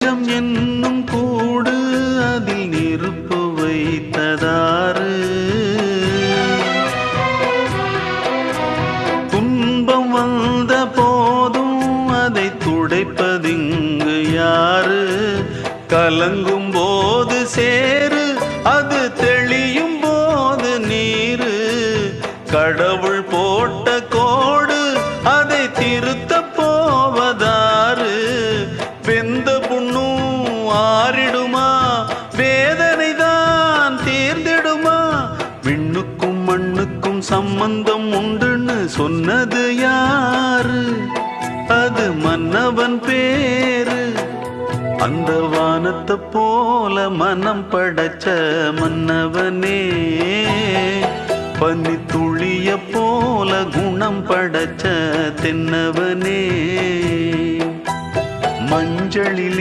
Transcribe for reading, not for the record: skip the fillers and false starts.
நெஞ்சம் என்னும் கூடு அதில் நெருப்பு வைத்ததாறு? துன்பம் வந்த போதும் அதை துடைப்பதிங்கு யாரு? கலங்கும் போது சேரு, அது தெளியும் போது நீரு. கடவுள் போட்ட கோடு, அதை திருத்த போவதாறு? வெந்த புண்ணும் ஆறிடுமா? வேதனை தான் தீர்ந்திடுமா? விண்ணுக்கும் மண்ணுக்கும் சம்பந்தம் உண்டுன்னு சொன்னது யாரு? அது மன்னவன் பேரு. அந்த வானத்தை போல மனம் படைச்ச மன்னவனே, பனி துளிய போல குணம் படைச்ச தென்னவனே. மஞ்சளிலே